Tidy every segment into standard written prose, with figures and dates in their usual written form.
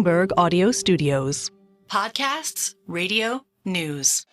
Bloomberg Audio Studios. Podcasts, radio, news.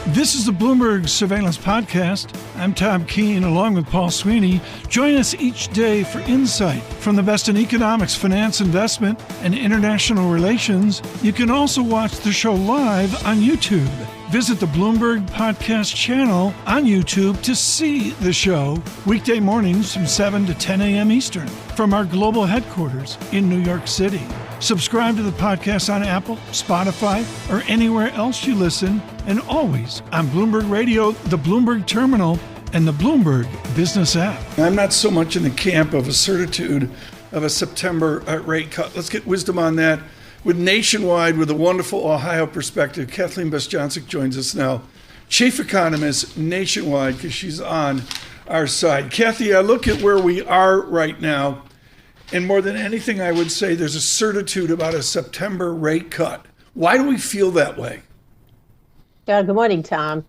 This is the Bloomberg Surveillance Podcast. I'm Tom Keene, along with Paul Sweeney. Join us each day for insight from the best in economics, finance, investment, and international relations. You can also watch the show live on YouTube. Visit the Bloomberg Podcast channel on YouTube to see the show weekday mornings from 7 to 10 a.m. Eastern from our global headquarters in New York City. Subscribe to the podcast on Apple, Spotify, or anywhere else you listen, and always on Bloomberg Radio, the Bloomberg Terminal, and the Bloomberg Business app. I'm not so much in the camp of a certitude of a September rate cut. Let's get wisdom on that. With Nationwide, with a wonderful Ohio perspective, Kathleen Bostjancic joins us now, chief economist Nationwide, because she's on our side. Kathy, I look at where we are right now, and more than anything, I would say there's a certitude about a September rate cut. Why do we feel that way? Good morning, Tom.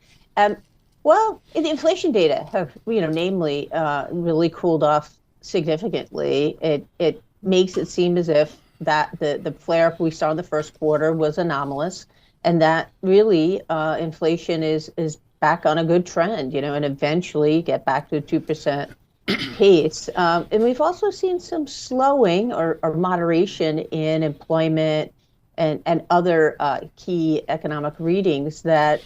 Well, the inflation data have, namely, really cooled off significantly. It makes it seem as if that the flare-up we saw in the first quarter was anomalous, and that really inflation is back on a good trend, and eventually get back to a 2% pace. And we've also seen some slowing or moderation in employment and other key economic readings that,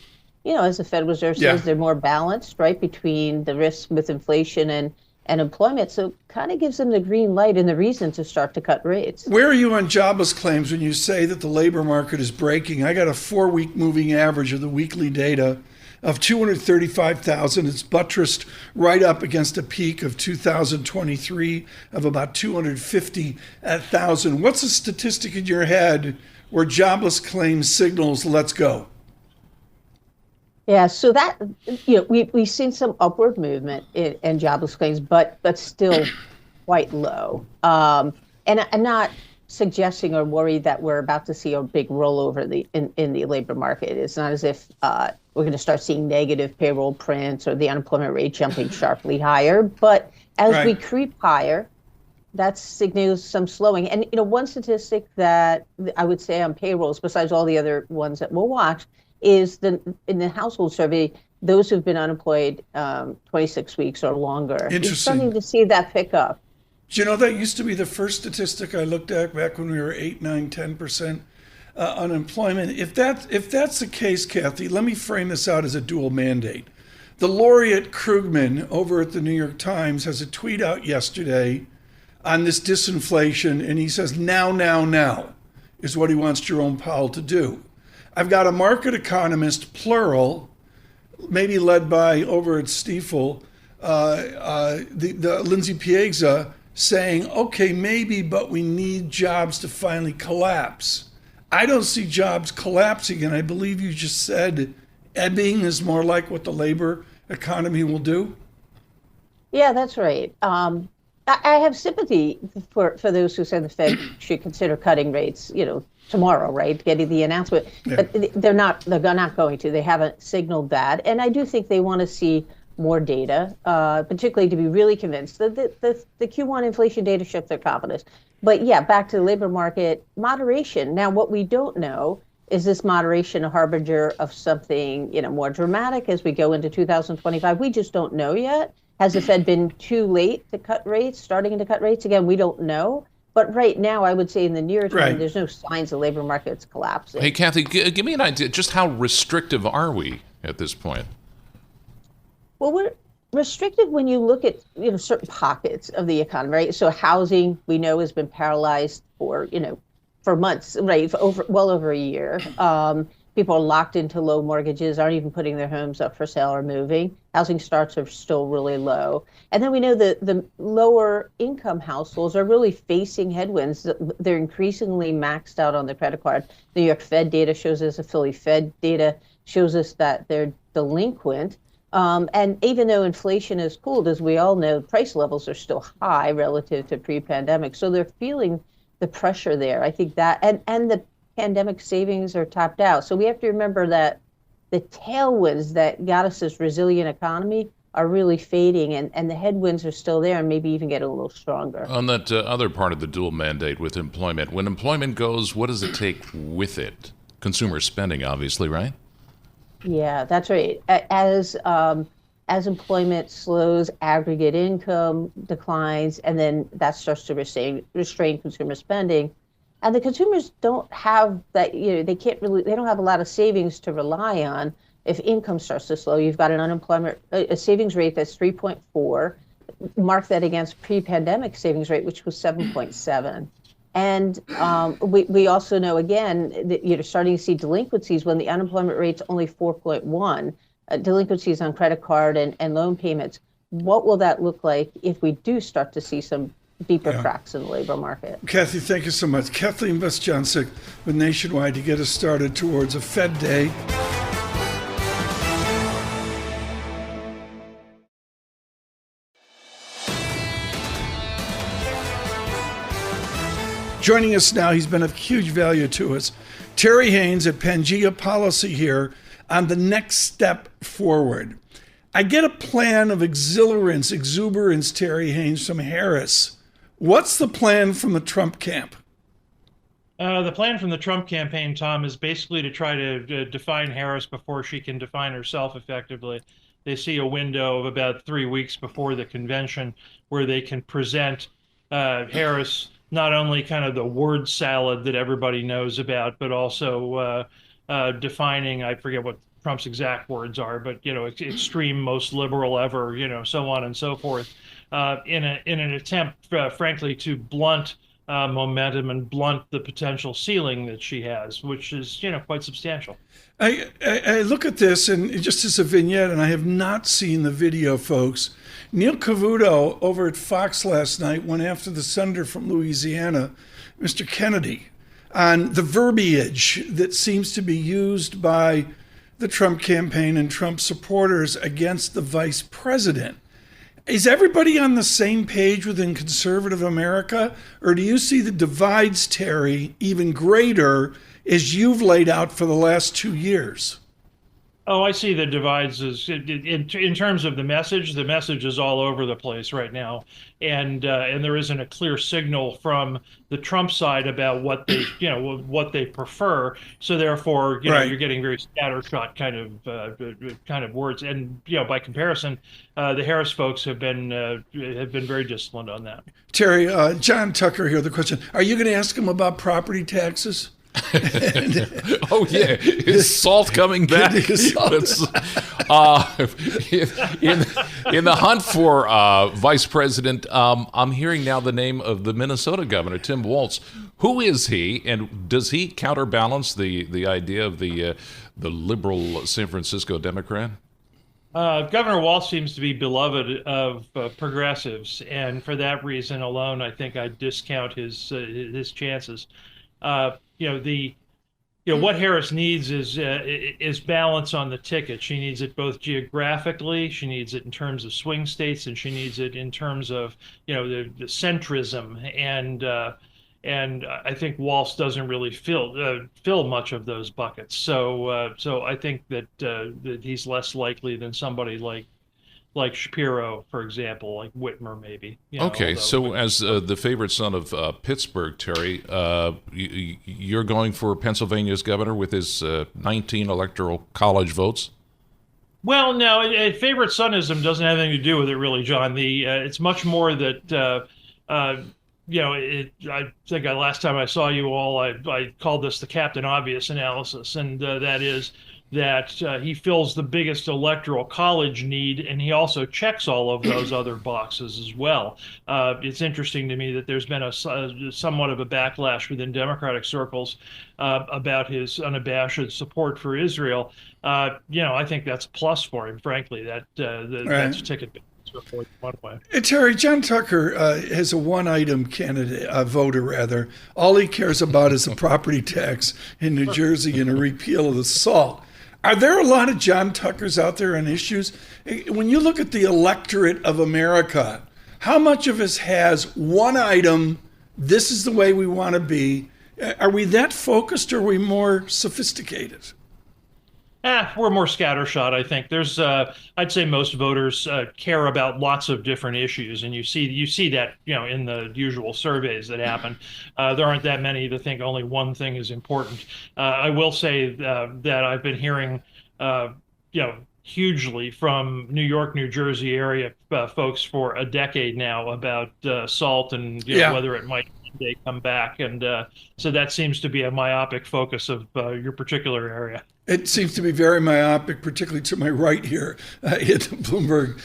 as the Fed Reserve says, they're more balanced, right, between the risks with inflation and employment. So kind of gives them the green light and the reason to start to cut rates. Where are you on jobless claims when you say that the labor market is breaking? I got a 4-week moving average of the weekly data of 235,000. It's buttressed right up against a peak of 2023 of about 250,000. What's a statistic in your head where jobless claims signals let's go? Yeah, so that, we've seen some upward movement in jobless claims, but still quite low. And I'm not suggesting or worried that we're about to see a big rollover in the labor market. It's not as if we're going to start seeing negative payroll prints or the unemployment rate jumping sharply higher. But as we creep higher, that signals some slowing. And, one statistic that I would say on payrolls, besides all the other ones that we'll watch, is in the household survey, those who've been unemployed 26 weeks or longer. Interesting. You're starting to see that pick up. Do you know that used to be the first statistic I looked at back when we were 8, 9, 10% unemployment? If that's the case, Kathy, let me frame this out as a dual mandate. The laureate Krugman over at the New York Times has a tweet out yesterday on this disinflation, and he says, now is what he wants Jerome Powell to do. I've got a market economist, plural, maybe led by over at Stifel, the Lindsay Piegza, saying, okay, maybe, but we need jobs to finally collapse. I don't see jobs collapsing, and I believe you just said ebbing is more like what the labor economy will do. Yeah, that's right. I have sympathy for those who say the Fed should consider cutting rates, tomorrow, right? Getting the announcement, but they're not going to. They haven't signaled that, and I do think they want to see more data, particularly to be really convinced that the Q1 inflation data shook their confidence. But back to the labor market, moderation. Now, what we don't know is this moderation a harbinger of something more dramatic as we go into 2025. We just don't know yet. Has the Fed been too late to cut rates, starting to cut rates? Again, we don't know. But right now, I would say in the near term, there's no signs the labor market's collapsing. Hey, Kathy, give me an idea. Just how restrictive are we at this point? Well, we're restrictive when you look at certain pockets of the economy, right? So housing, we know, has been paralyzed for months, right? For well over a year. People are locked into low mortgages, aren't even putting their homes up for sale or moving. Housing starts are still really low. And then we know that the lower income households are really facing headwinds. They're increasingly maxed out on the credit card. The New York Fed data shows us, the Philly Fed data shows us that they're delinquent. And even though inflation has cooled, as we all know, price levels are still high relative to pre-pandemic. So they're feeling the pressure there. I think that, and the pandemic savings are tapped out. So we have to remember that the tailwinds that got us this resilient economy are really fading, and the headwinds are still there and maybe even get a little stronger. On that other part of the dual mandate with employment, when employment goes, what does it take with it? Consumer spending, obviously, right? Yeah, that's right. As employment slows, aggregate income declines, and then that starts to restrain consumer spending. And the consumers don't have that, they don't have a lot of savings to rely on if income starts to slow. You've got an unemployment, a savings rate that's 3.4. Mark that against pre-pandemic savings rate, which was 7.7. And we also know, again, that you're starting to see delinquencies when the unemployment rate's only 4.1. Delinquencies on credit card and loan payments. What will that look like if we do start to see some deeper cracks in the labor market? Kathy, thank you so much. Kathleen Bostjancic with Nationwide to get us started towards a Fed day. Joining us now, he's been of huge value to us, Terry Haines at Pangaea Policy here on the next step forward. I get a plan of exuberance, Terry Haines, from Harris. What's the plan from the Trump camp? The plan from the Trump campaign, Tom, is basically to try to define Harris before she can define herself effectively. They see a window of about 3 weeks before the convention where they can present Harris not only kind of the word salad that everybody knows about, but also defining, I forget what Trump's exact words are, but, extreme, most liberal ever, so on and so forth, in an attempt, frankly, to blunt momentum and blunt the potential ceiling that she has, which is, quite substantial. I look at this, and just as a vignette, and I have not seen the video, folks. Neil Cavuto over at Fox last night went after the senator from Louisiana, Mr. Kennedy, on the verbiage that seems to be used by the Trump campaign and Trump supporters against the vice president. Is everybody on the same page within conservative America, or do you see the divides, Terry, even greater as you've laid out for the last 2 years? Oh, I see the divides as in terms of the message is all over the place right now, and there isn't a clear signal from the Trump side about what they what they prefer. So therefore, you're getting very scattershot kind of words, and by comparison, the Harris folks have been very disciplined on that. Terry, John Tucker here. The question: are you going to ask him about property taxes? Oh yeah, is SALT coming back? In the hunt for vice president, I'm hearing now the name of the Minnesota governor, Tim Walz. Who is he, and does he counterbalance the idea of the liberal San Francisco Democrat? Governor Walz seems to be beloved of progressives, and for that reason alone, I think I discount his chances. What Harris needs is balance on the ticket. She needs it both geographically, she needs it in terms of swing states, and she needs it in terms of the centrism. And I think Walz doesn't really fill much of those buckets. So I think that he's less likely than somebody like Shapiro, for example, like Whitmer, maybe. Okay, so as the favorite son of Pittsburgh, Terry, you're going for Pennsylvania's governor with his 19 electoral college votes? Well, no, favorite sonism doesn't have anything to do with it, really, John. It's much more that, I think last time I saw you all, I called this the Captain Obvious analysis, and that is that he fills the biggest electoral college need, and he also checks all of those other boxes as well. It's interesting to me that there's been somewhat of a backlash within Democratic circles about his unabashed support for Israel. I think that's a plus for him, frankly. That's ticket one way. Terry, John Tucker has a one-item voter, rather. All he cares about is a property tax in New Jersey and a repeal of the SALT. Are there a lot of John Tuckers out there on issues? When you look at the electorate of America, how much of us has one item, this is the way we want to be? Are we that focused, or are we more sophisticated? We're more scattershot, I think. There's, I'd say most voters care about lots of different issues, and you see that, in the usual surveys that happen. There aren't that many that think only one thing is important. I will say that I've been hearing, hugely from New York, New Jersey area folks for a decade now about SALT and whether it might they come back, and so that seems to be a myopic focus of your particular area. It seems to be very myopic, particularly to my right here in the Bloomberg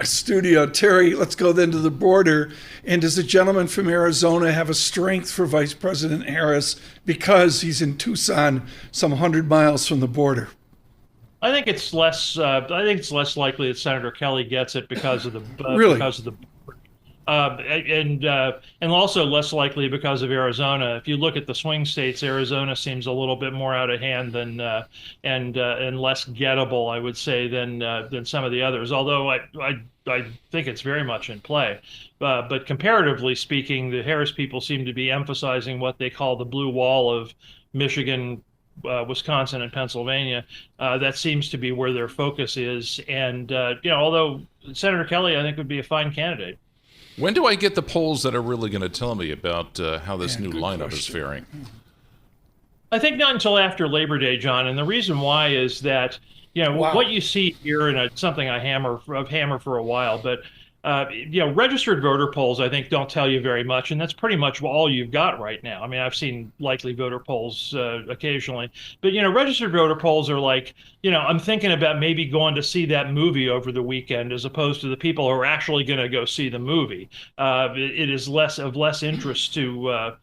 studio. Terry, let's go then to the border. And does the gentleman from Arizona have a strength for Vice President Harris because he's in Tucson, some 100 miles from the border? I think it's less. I think it's less likely that Senator Kelly gets it because of the Really? because of the. And also less likely because of Arizona. If you look at the swing states, Arizona seems a little bit more out of hand than and less gettable, I would say, than some of the others. Although I think it's very much in play. But comparatively speaking, the Harris people seem to be emphasizing what they call the blue wall of Michigan, Wisconsin, and Pennsylvania. That seems to be where their focus is. And although Senator Kelly, I think, would be a fine candidate. When do I get the polls that are really going to tell me about how this new lineup is faring? I think not until after Labor Day, John. And the reason why is that, what you see here, and it's something I've hammered for a while, but registered voter polls, I think, don't tell you very much, and that's pretty much all you've got right now. I mean, I've seen likely voter polls occasionally, but registered voter polls are like, I'm thinking about maybe going to see that movie over the weekend, as opposed to the people who are actually going to go see the movie. It is less interest to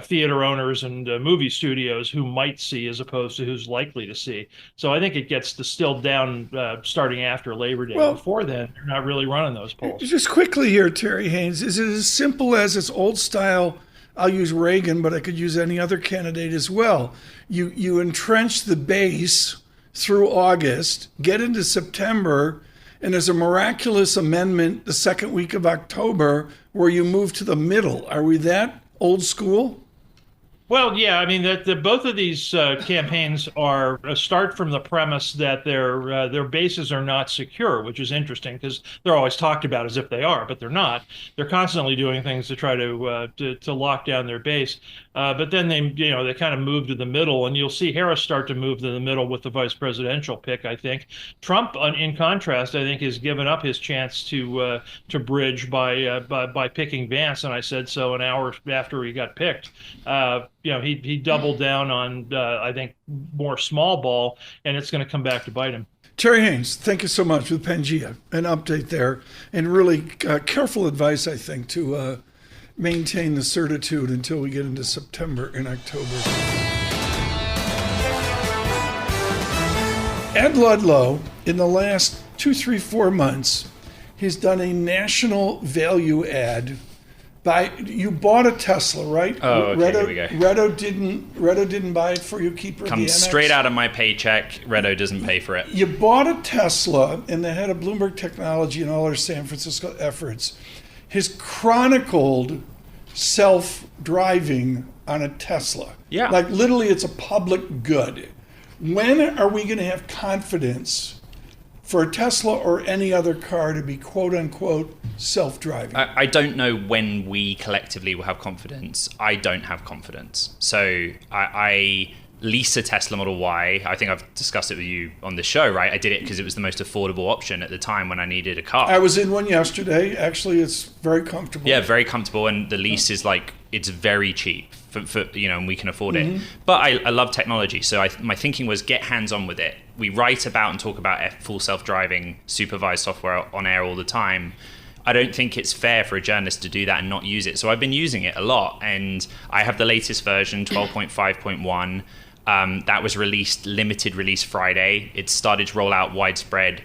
theater owners and movie studios who might see as opposed to who's likely to see. So I think it gets distilled down starting after Labor Day. Well, before then, they're not really running those polls. Just quickly here, Terry Haines, is it as simple as it's old style? I'll use Reagan, but I could use any other candidate as well. You entrench the base through August, get into September, and there's a miraculous amendment the second week of October where you move to the middle. Are we that old school? Well, yeah, I mean that both of these campaigns are start from the premise that their bases are not secure, which is interesting because they're always talked about as if they are, but they're not. They're constantly doing things to try to lock down their base. But then they kind of move to the middle, and you'll see Harris start to move to the middle with the vice presidential pick, I think. Trump, in contrast, I think, has given up his chance to bridge by picking Vance, and I said so an hour after he got picked. He doubled down on, I think, more small ball, and it's going to come back to bite him. Terry Haines, thank you so much with Pangaea. An update there, and really careful advice, I think, to maintain the certitude until we get into September and October. Ed Ludlow, in the last 2, 3, 4 months, has done a national value ad. You bought a Tesla, right? Oh, okay, here we go. Redo didn't buy it for you, keeper of the Comes NX. straight out of my paycheck. Redo doesn't pay for it. You bought a Tesla, and the head of Bloomberg Technology and all our San Francisco efforts has chronicled self-driving on a Tesla. Yeah. Like literally it's a public good. When are we going to have confidence for a Tesla or any other car to be quote unquote self-driving? I don't know when we collectively will have confidence. I don't have confidence. So I lease a Tesla Model Y. I think I've discussed it with you on the show, right? I did it because it was the most affordable option at the time when I needed a car. I was in one yesterday. Actually, it's very comfortable. Yeah, very comfortable. And the lease is like, it's very cheap for and we can afford it. But I love technology. So my thinking was get hands-on with it. We write about and talk about full self-driving supervised software on air all the time. I don't think it's fair for a journalist to do that and not use it. So I've been using it a lot. And I have the latest version, 12.5.1. That was limited release Friday. It started to roll out widespread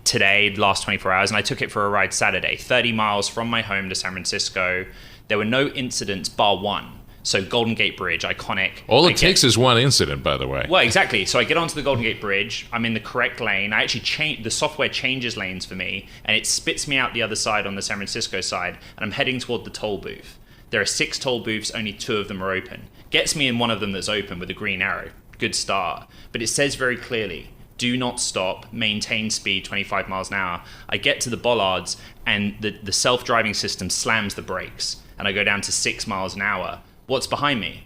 today, last 24 hours, and I took it for a ride Saturday, 30 miles from my home to San Francisco. There were no incidents bar one. So Golden Gate Bridge, iconic. All it takes is one incident, by the way. Well, exactly. So I get onto the Golden Gate Bridge. I'm in the correct lane. I actually the software changes lanes for me, and it spits me out the other side on the San Francisco side, and I'm heading toward the toll booth. There are 6 toll booths, only 2 of them are open. Gets me in one of them that's open with a green arrow. Good start. But it says very clearly, do not stop, maintain speed 25 miles an hour. I get to the bollards and the self-driving system slams the brakes and I go down to 6 miles an hour. What's behind me?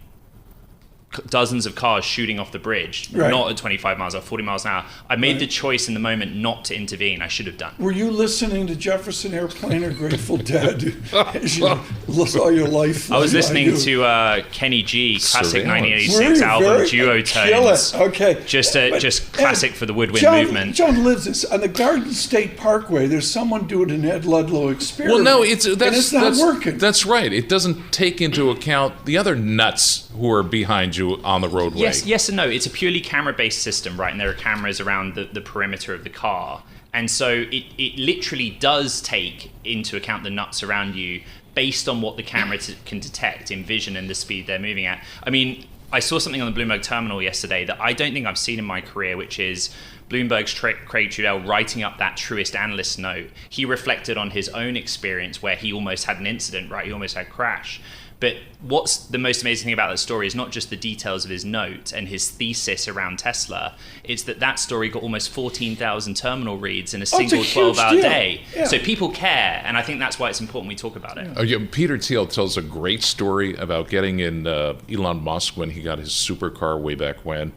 Dozens of cars shooting off the bridge, not at 25 miles or 40 miles an hour. I made the choice in the moment not to intervene. I should have done. Were you listening to Jefferson Airplane or Grateful Dead as you saw your life? I was listening to Kenny G, classic 1986 album, Duo Tones. Okay. Just classic for the woodwind movement. John lives this. On the Garden State Parkway, there's someone doing an Ed Ludlow experiment. Well, no, it's not working. That's right. It doesn't take into account the other nuts who are behind you on the roadway. Yes and no. It's a purely camera-based system, right? And there are cameras around the perimeter of the car. And so it literally does take into account the nuts around you based on what the camera can detect in vision and the speed they're moving at. I mean, I saw something on the Bloomberg terminal yesterday that I don't think I've seen in my career, which is Bloomberg's Craig Trudell writing up that truest analyst note. He reflected on his own experience where he almost had an incident, right? He almost had a crash. But what's the most amazing thing about that story is not just the details of his note and his thesis around Tesla. It's that story got almost 14,000 terminal reads in a single 12-hour day. Yeah. So people care, and I think that's why it's important we talk about it. Peter Thiel tells a great story about getting in Elon Musk when he got his supercar way back when.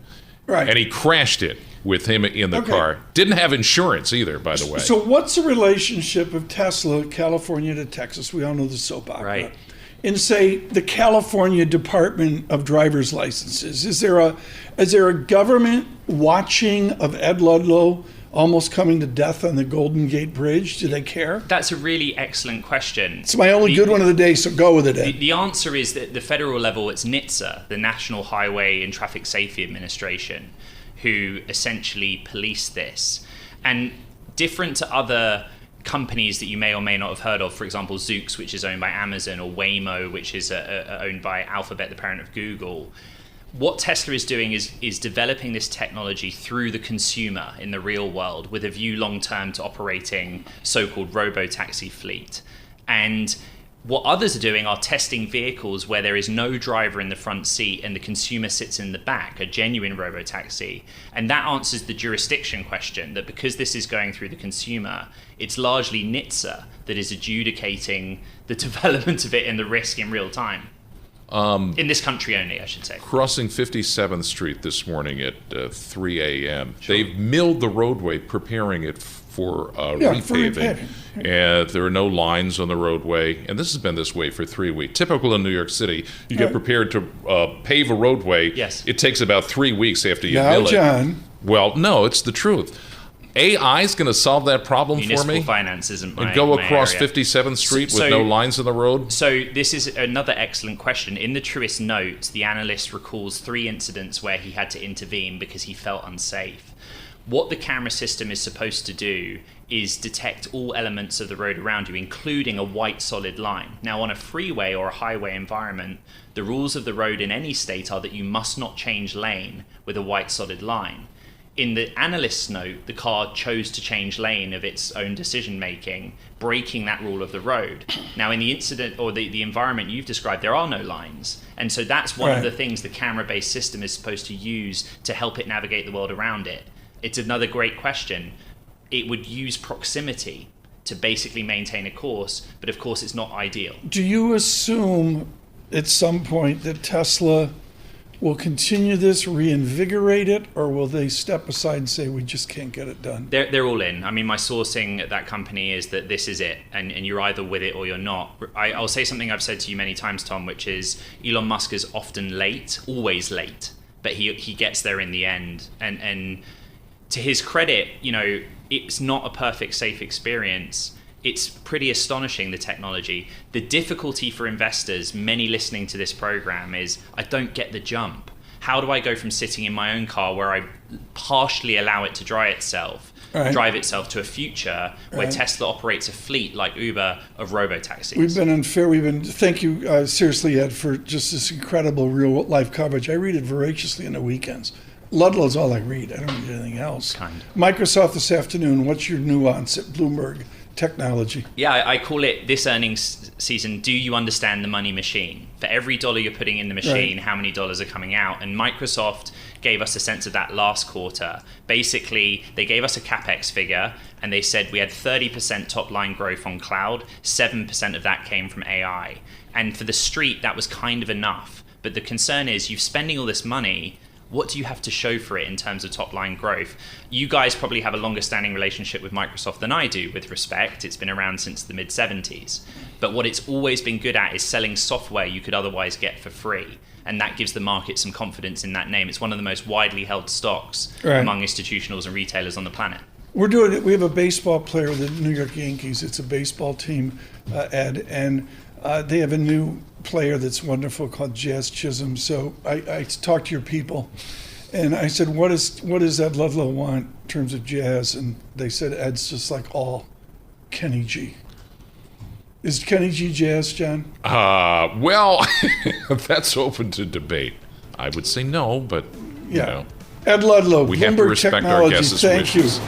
Right. And he crashed it with him in the car. Didn't have insurance either, by the way. So what's the relationship of Tesla, California to Texas? We all know the soap opera. Right. In, say, the California Department of Driver's Licenses? Is there a government watching of Ed Ludlow almost coming to death on the Golden Gate Bridge? Do they care? That's a really excellent question. It's my only good one of the day, so go with it, Ed. The answer is that at the federal level, it's NHTSA, the National Highway and Traffic Safety Administration, who essentially police this. And different to other companies that you may or may not have heard of, for example, Zoox, which is owned by Amazon, or Waymo, which is owned by Alphabet, the parent of Google. What Tesla is doing is developing this technology through the consumer in the real world with a view long-term to operating so-called robo-taxi fleet. And what others are doing are testing vehicles where there is no driver in the front seat and the consumer sits in the back, a genuine robo-taxi. And that answers the jurisdiction question, that because this is going through the consumer, it's largely NHTSA that is adjudicating the development of it and the risk in real time. In this country only, I should say. Crossing 57th Street this morning at 3 a.m. Sure. They've milled the roadway, preparing it for repaving. And there are no lines on the roadway. And this has been this way for 3 weeks. Typical in New York City, you get prepared to pave a roadway. Yes. It takes about 3 weeks after you mill it. John. Well, no, it's the truth. AI is going to solve that problem Municipal for me? Finance isn't my And go across area. 57th Street with no lines in the road? So this is another excellent question. In the truest note, the analyst recalls 3 incidents where he had to intervene because he felt unsafe. What the camera system is supposed to do is detect all elements of the road around you, including a white solid line. Now, on a freeway or a highway environment, the rules of the road in any state are that you must not change lane with a white solid line. In the analyst's note, the car chose to change lane of its own decision-making, breaking that rule of the road. Now, in the incident or the environment you've described, there are no lines. And so that's one of the things the camera-based system is supposed to use to help it navigate the world around it. It's another great question. It would use proximity to basically maintain a course, but of course it's not ideal. Do you assume at some point that Tesla will continue this, reinvigorate it, or will they step aside and say, we just can't get it done? They're all in. I mean, my sourcing at that company is that this is it, and you're either with it or you're not. I'll say something I've said to you many times, Tom, which is Elon Musk is often late, always late, but he gets there in the end. And to his credit, you know, it's not a perfect, safe experience. It's pretty astonishing, the technology. The difficulty for investors, many listening to this program, is I don't get the jump. How do I go from sitting in my own car where I partially allow it to drive itself to a future where Tesla operates a fleet like Uber of robo-taxis? We've been unfair. Thank you seriously, Ed, for just this incredible real life coverage. I read it voraciously on the weekends. Ludlow's all I read. I don't read anything else. Microsoft this afternoon. What's your nuance at Bloomberg Technology. Yeah, I call it this earnings season, do you understand the money machine? For every dollar you're putting in the machine, Right. how many dollars are coming out? And Microsoft gave us a sense of that last quarter. Basically, they gave us a CapEx figure, and they said we had 30% top line growth on cloud, 7% of that came from AI. And for the street, that was kind of enough. But the concern is you're spending all this money, what do you have to show for it in terms of top line growth? You guys probably have a longer standing relationship with Microsoft than I do, with respect. It's been around since the mid 70s. But what it's always been good at is selling software you could otherwise get for free. And that gives the market some confidence in that name. It's one of the most widely held stocks among institutionals and retailers on the planet. We're doing it. We have a baseball player, the New York Yankees. It's a baseball team, Ed, and they have a new player that's wonderful called Jazz Chisholm. So I talked to your people, and I said, what does Ed Ludlow want in terms of jazz? And they said, Ed's just like all Kenny G. Is Kenny G jazz, John? Well, that's open to debate. I would say no, but Yeah. you know, Ed Ludlow, we have to Bloomberg respect our Technology. guests' Thank you. wishes.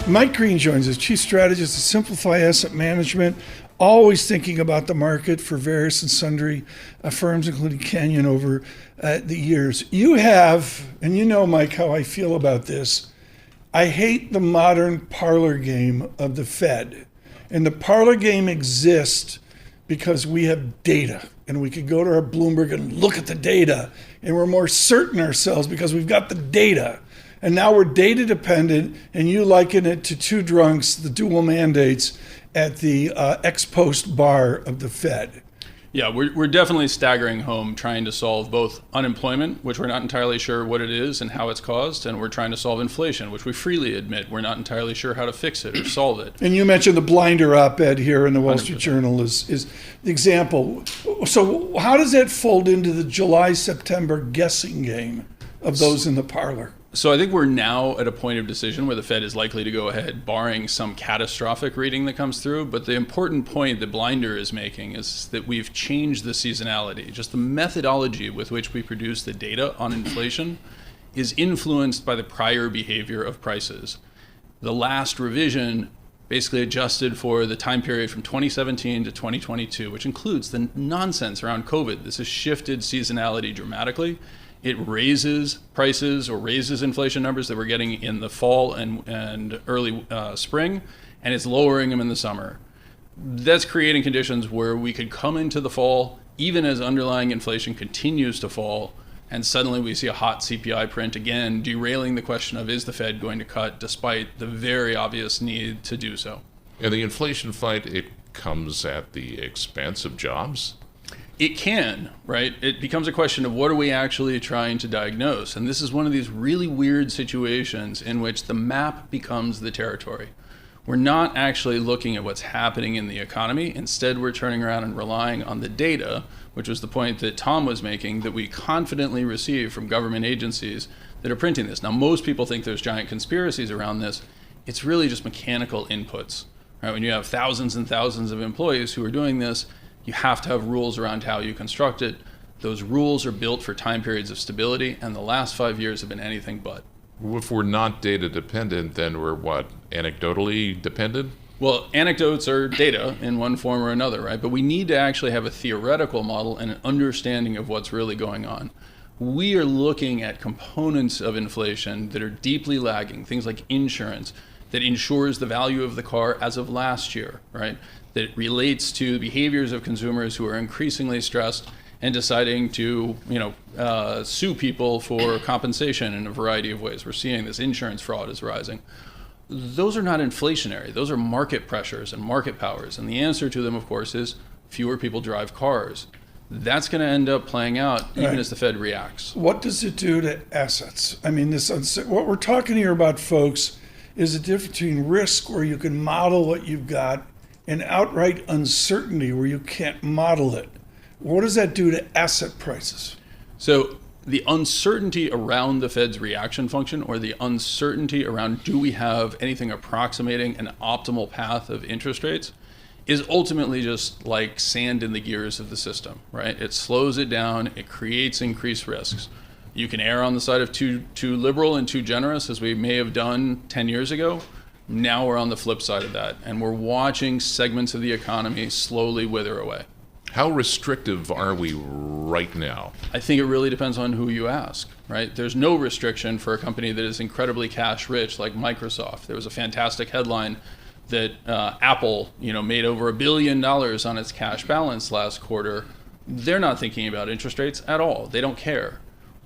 Mike Green joins us, Chief Strategist at Simplify Asset Management, always thinking about the market for various and sundry firms, including Canyon, over the years. You have, and you know, Mike, how I feel about this. I hate the modern parlor game of the Fed. And the parlor game exists because we have data. And we could go to our Bloomberg and look at the data. And we're more certain ourselves because we've got the data. And now we're data dependent, and you liken it to two drunks, the dual mandates at the ex post bar of the Fed. Yeah, we're definitely staggering home trying to solve both unemployment, which we're not entirely sure what it is and how it's caused, and we're trying to solve inflation, which we freely admit we're not entirely sure how to fix it or solve it. And you mentioned the blinder op-ed here in the Wall Street Journal is the example. So how does that fold into the July-September guessing game of those in the parlor? So I think we're now at a point of decision where the Fed is likely to go ahead, barring some catastrophic reading that comes through. But the important point that Blinder is making is that we've changed the seasonality. Just the methodology with which we produce the data on inflation is influenced by the prior behavior of prices. The last revision basically adjusted for the time period from 2017 to 2022, which includes the nonsense around COVID. This has shifted seasonality dramatically. It raises prices or raises inflation numbers that we're getting in the fall and early spring, and it's lowering them in the summer. That's creating conditions where we could come into the fall, even as underlying inflation continues to fall, and suddenly we see a hot CPI print again, derailing the question of is the Fed going to cut despite the very obvious need to do so. And the inflation fight, it comes at the expense of jobs? It can, right? It becomes a question of what are we actually trying to diagnose? And this is one of these really weird situations in which the map becomes the territory. We're not actually looking at what's happening in the economy. Instead, we're turning around and relying on the data, which was the point that Tom was making, that we confidently receive from government agencies that are printing this. Now, most people think there's giant conspiracies around this. It's really just mechanical inputs, right? When you have thousands and thousands of employees who are doing this, you have to have rules around how you construct it. Those rules are built for time periods of stability, and the last 5 years have been anything but. If we're not data dependent, then we're what, anecdotally dependent? Well, anecdotes are data in one form or another, right? But we need to actually have a theoretical model and an understanding of what's really going on. We are looking at components of inflation that are deeply lagging, things like insurance, that insures the value of the car as of last year, right? That relates to behaviors of consumers who are increasingly stressed and deciding to, sue people for compensation in a variety of ways. We're seeing this insurance fraud is rising. Those are not inflationary. Those are market pressures and market powers. And the answer to them, of course, is fewer people drive cars. That's going to end up playing out even as the Fed reacts. What does it do to assets? I mean, what we're talking here about, folks, is the difference between risk, where you can model what you've got, and outright uncertainty, where you can't model it. What does that do to asset prices? So the uncertainty around the Fed's reaction function, or the uncertainty around do we have anything approximating an optimal path of interest rates, is ultimately just like sand in the gears of the system, right? It slows it down, it creates increased risks. You can err on the side of too liberal and too generous, as we may have done 10 years ago. Now we're on the flip side of that, and we're watching segments of the economy slowly wither away. How restrictive are we right now? I think it really depends on who you ask, right? There's no restriction for a company that is incredibly cash rich like Microsoft. There was a fantastic headline that Apple, made over $1 billion on its cash balance last quarter. They're not thinking about interest rates at all. They don't care.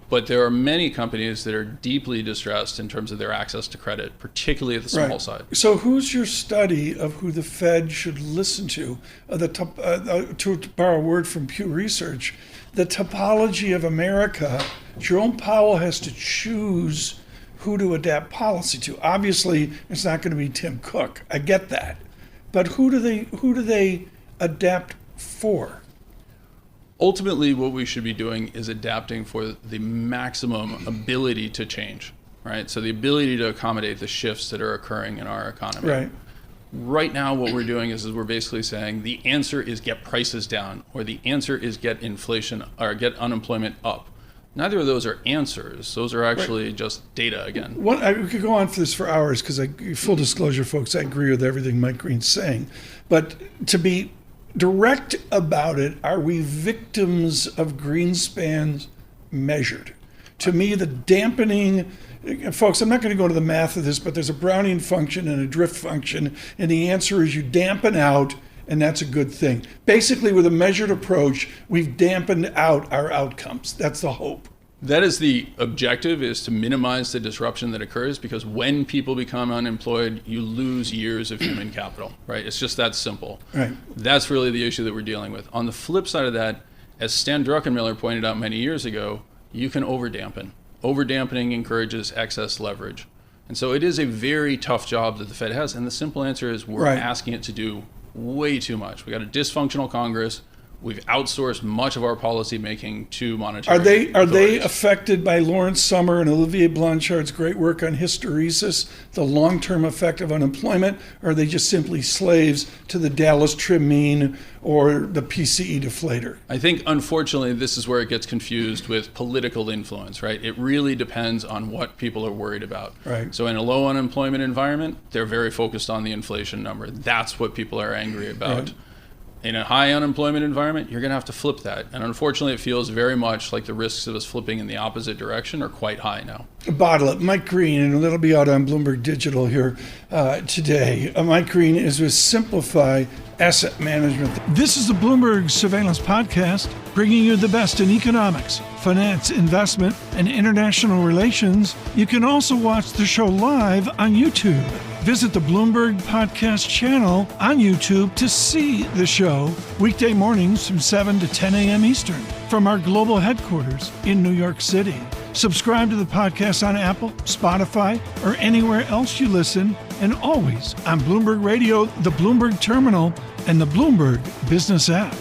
But there are many companies that are deeply distressed in terms of their access to credit, particularly at the small side. So who's your study of who the Fed should listen to? To borrow a word from Pew Research, the topology of America, Jerome Powell has to choose who to adapt policy to. Obviously, it's not going to be Tim Cook. I get that. But who do they adapt for? Ultimately, what we should be doing is adapting for the maximum ability to change, right? So the ability to accommodate the shifts that are occurring in our economy. Right. Right now, what we're doing is we're basically saying the answer is get prices down, or the answer is get inflation or get unemployment up. Neither of those are answers. Those are actually just data again. We could go on for this for hours because, full disclosure, folks, I agree with everything Mike Green's saying. But to be direct about it, are we victims of Greenspan's measured? To me, the dampening, folks, I'm not going to go to the math of this, but there's a Brownian function and a drift function, and the answer is you dampen out, and that's a good thing. Basically, with a measured approach, we've dampened out our outcomes. That's the hope. That is the objective, is to minimize the disruption that occurs, because when people become unemployed, you lose years of human capital, right? It's just that simple. Right. That's really the issue that we're dealing with. On the flip side of that, as Stan Druckenmiller pointed out many years ago, you can overdampen. Overdampening encourages excess leverage. And so it is a very tough job that the Fed has, and the simple answer is we're asking it to do way too much. We got a dysfunctional Congress. We've outsourced much of our policy making to monetary authorities. Are they affected by Lawrence Summer and Olivier Blanchard's great work on hysteresis, the long-term effect of unemployment, or are they just simply slaves to the Dallas trim mean or the PCE deflator? I think, unfortunately, this is where it gets confused with political influence, right? It really depends on what people are worried about. Right. So in a low unemployment environment, they're very focused on the inflation number. That's what people are angry about. Right. In a high unemployment environment, you're going to have to flip that. And unfortunately, it feels very much like the risks of us flipping in the opposite direction are quite high now. Bottle it. Mike Green, and it'll be out on Bloomberg Digital here today. Mike Green is with Simplify Asset Management. This is the Bloomberg Surveillance Podcast, bringing you the best in economics, finance, investment, and international relations. You can also watch the show live on YouTube. Visit the Bloomberg Podcast channel on YouTube to see the show weekday mornings from 7 to 10 a.m. Eastern from our global headquarters in New York City. Subscribe to the podcast on Apple, Spotify, or anywhere else you listen, and always on Bloomberg Radio, the Bloomberg Terminal, and the Bloomberg Business app.